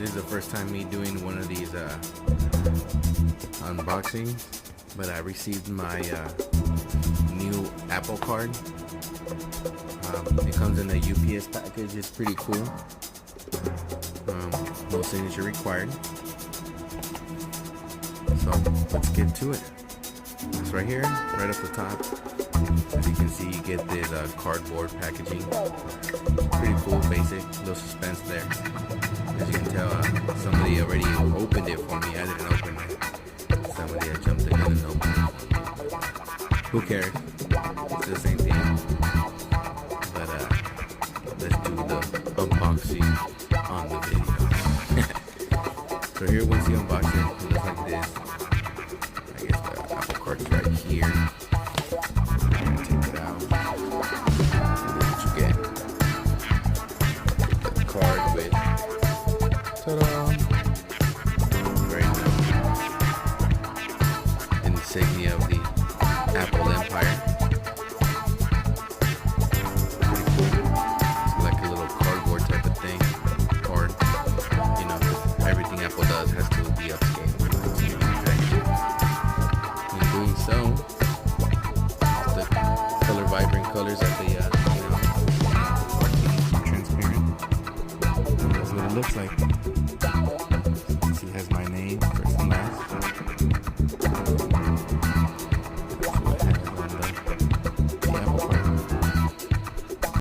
This is the first time me doing one of these unboxings, but I received my new Apple Card. It comes in a UPS package. It's pretty cool. No signature required. So let's get to it. It's right here, right up the top. As you can see, you get this cardboard packaging. Pretty cool, basic, little suspense there. As you can tell, somebody already opened it for me. I didn't open it. Somebody had jumped in and opened it. Who cares? It's the same thing. But let's do the unboxing on the video. So here, once you unbox it, it looks like this. I guess the Apple Card is right here. Take it out. And this is what you get. The card with ta-da! Very nice. Insignia of the Apple Empire. Pretty cool. It's like a little cardboard type of thing. Card. You know, everything Apple does has to be upscale. In doing so, the color vibrant colors that they transparent. That's what it looks like. See, it has my name for